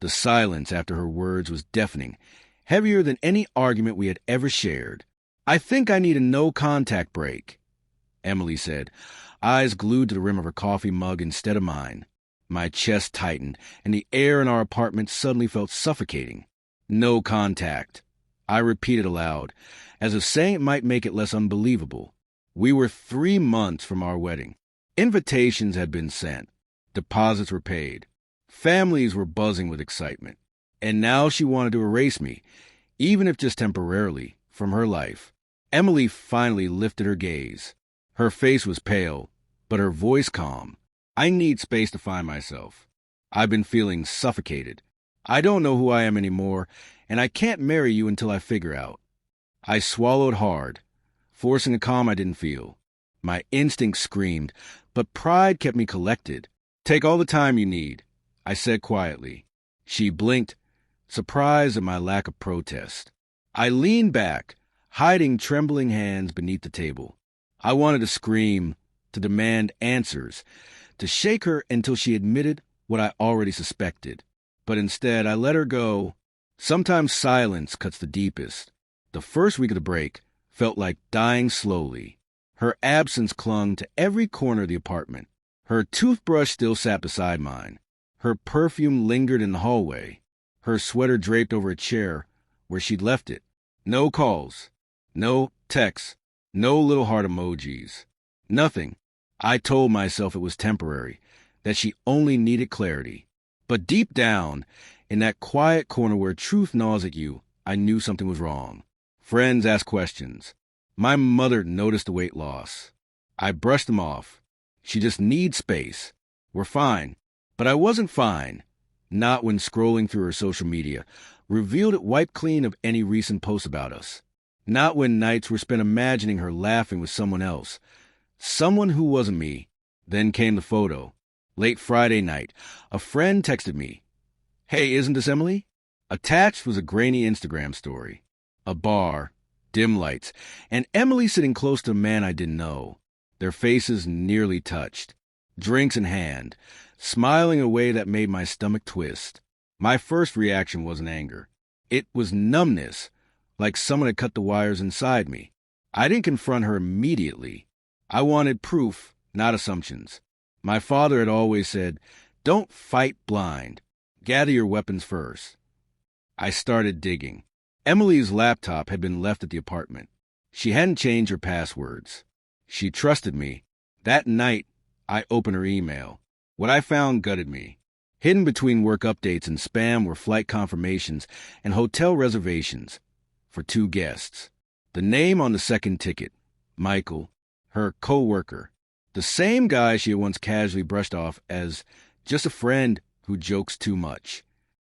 The silence after her words was deafening, heavier than any argument we had ever shared. "I think I need a no-contact break," Emily said, eyes glued to the rim of her coffee mug instead of mine. My chest tightened, and the air in our apartment suddenly felt suffocating. "No contact," I repeated aloud, as if saying it might make it less unbelievable. We were 3 months from our wedding. Invitations had been sent. Deposits were paid. Families were buzzing with excitement. And now she wanted to erase me, even if just temporarily, from her life. Emily finally lifted her gaze. Her face was pale, but her voice calm. "I need space to find myself. I've been feeling suffocated. I don't know who I am anymore, and I can't marry you until I figure out." I swallowed hard, forcing a calm I didn't feel. My instincts screamed, but pride kept me collected. "Take all the time you need," I said quietly. She blinked, surprised at my lack of protest. I leaned back, hiding trembling hands beneath the table. I wanted to scream, to demand answers, to shake her until she admitted what I already suspected. But instead, I let her go. Sometimes silence cuts the deepest. The first week of the break felt like dying slowly. Her absence clung to every corner of the apartment. Her toothbrush still sat beside mine. Her perfume lingered in the hallway. Her sweater draped over a chair where she'd left it. No calls. No texts. No little heart emojis. Nothing. I told myself it was temporary, that she only needed clarity. But deep down, in that quiet corner where truth gnaws at you, I knew something was wrong. Friends asked questions. My mother noticed the weight loss. I brushed them off. She just needs space. We're fine. But I wasn't fine. Not when scrolling through her social media revealed it wiped clean of any recent posts about us. Not when nights were spent imagining her laughing with someone else. Someone who wasn't me. Then came the photo. Late Friday night, a friend texted me, "Hey, isn't this Emily?" Attached was a grainy Instagram story. A bar, dim lights, and Emily sitting close to a man I didn't know. Their faces nearly touched. Drinks in hand, smiling in a way that made my stomach twist. My first reaction wasn't anger. It was numbness, like someone had cut the wires inside me. I didn't confront her immediately. I wanted proof, not assumptions. My father had always said, "Don't fight blind. Gather your weapons first." I started digging. Emily's laptop had been left at the apartment. She hadn't changed her passwords. She trusted me. That night, I opened her email. What I found gutted me. Hidden between work updates and spam were flight confirmations and hotel reservations for 2 guests. The name on the second ticket, Michael, her co-worker. The same guy she had once casually brushed off as just a friend who jokes too much.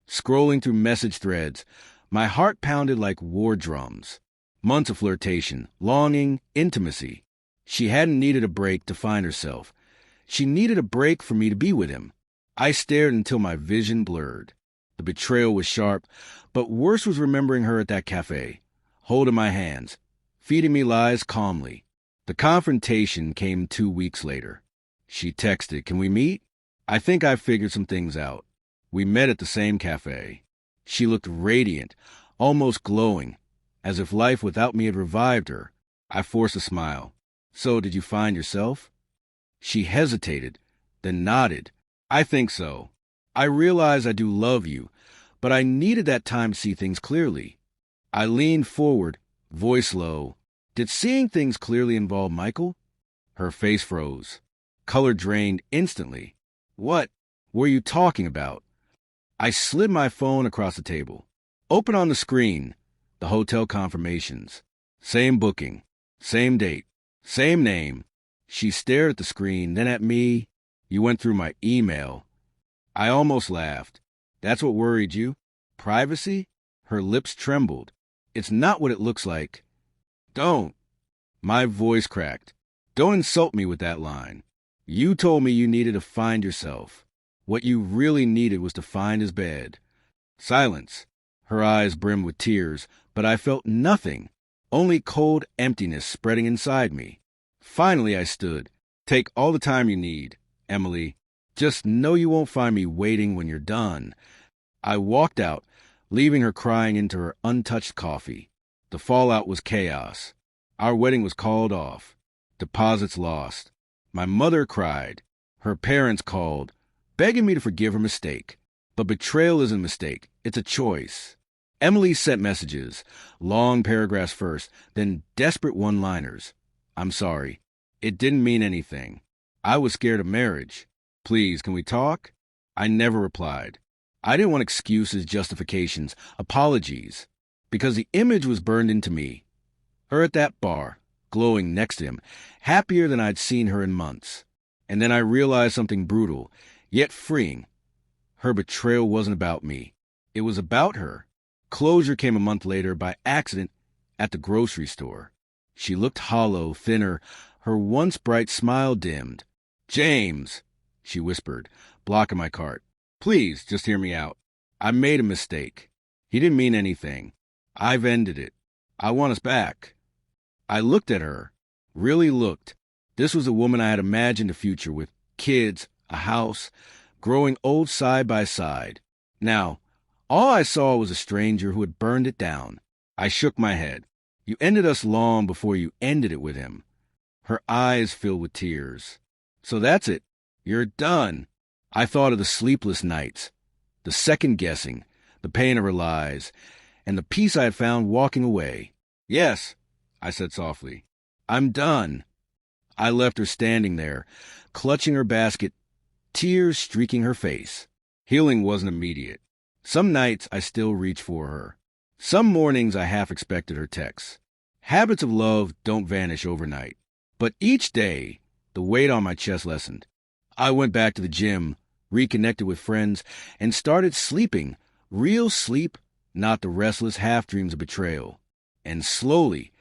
Scrolling through message threads, my heart pounded like war drums. Months of flirtation, longing, intimacy. She hadn't needed a break to find herself. She needed a break for me to be with him. I stared until my vision blurred. The betrayal was sharp, but worse was remembering her at that cafe, holding my hands, feeding me lies calmly. The confrontation came 2 weeks later. She texted, "Can we meet?" I think I figured some things out. We met at the same cafe. She looked radiant, almost glowing, as if life without me had revived her. I forced a smile. "So, did you find yourself?" She hesitated, then nodded. "I think so. I realize I do love you, but I needed that time to see things clearly." I leaned forward, voice low. "Did seeing things clearly involve Michael?" Her face froze. Color drained instantly. "What were you talking about?" I slid my phone across the table. Open on the screen, the hotel confirmations. Same booking, same date, same name. She stared at the screen, then at me. "You went through my email." I almost laughed. "That's what worried you? Privacy?" Her lips trembled. "It's not what it looks like." "Don't." My voice cracked. "Don't insult me with that line. You told me you needed to find yourself. What you really needed was to find his bed." Silence. Her eyes brimmed with tears, but I felt nothing, only cold emptiness spreading inside me. Finally, I stood. "Take all the time you need, Emily. Just know you won't find me waiting when you're done." I walked out, leaving her crying into her untouched coffee. The fallout was chaos. Our wedding was called off. Deposits lost. My mother cried. Her parents called, begging me to forgive her mistake. But betrayal isn't a mistake. It's a choice. Emily sent messages, long paragraphs first, then desperate one-liners. I'm sorry. It didn't mean anything. I was scared of marriage. Please, can we talk? I never replied. I didn't want excuses, justifications, apologies, because the image was burned into me. Her at that bar, glowing next to him, happier than I'd seen her in months. And then I realized something brutal, yet freeing. Her betrayal wasn't about me. It was about her. Closure came a month later by accident at the grocery store. She looked hollow, thinner, her once bright smile dimmed. "James," she whispered, blocking my cart. "Please, just hear me out. I made a mistake. He didn't mean anything. I've ended it. I want us back." I looked at her, really looked. This was a woman I had imagined a future with, kids, a house, growing old side by side. Now, all I saw was a stranger who had burned it down. I shook my head. "You ended us long before you ended it with him." Her eyes filled with tears. "So that's it. You're done." I thought of the sleepless nights, the second-guessing, the pain of her lies, and the peace I had found walking away. "Yes," I said softly. "I'm done." I left her standing there, clutching her basket, tears streaking her face. Healing wasn't immediate. Some nights I still reached for her. Some mornings I half expected her texts. Habits of love don't vanish overnight. But each day, the weight on my chest lessened. I went back to the gym, reconnected with friends, and started sleeping. Real sleep, not the restless half-dreams of betrayal. And slowly,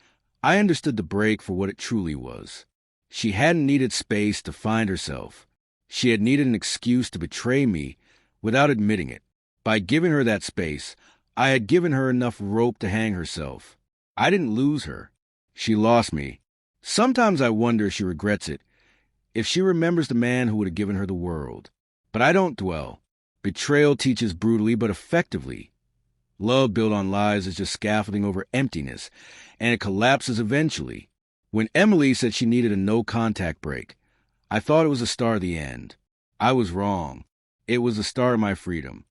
I understood the break for what it truly was. She hadn't needed space to find herself. She had needed an excuse to betray me without admitting it. By giving her that space, I had given her enough rope to hang herself. I didn't lose her. She lost me. Sometimes I wonder if she regrets it, if she remembers the man who would have given her the world. But I don't dwell. Betrayal teaches brutally but effectively. Love built on lies is just scaffolding over emptiness, and it collapses eventually. When Emily said she needed a no-contact break, I thought it was the start of the end. I was wrong. It was the start of my freedom.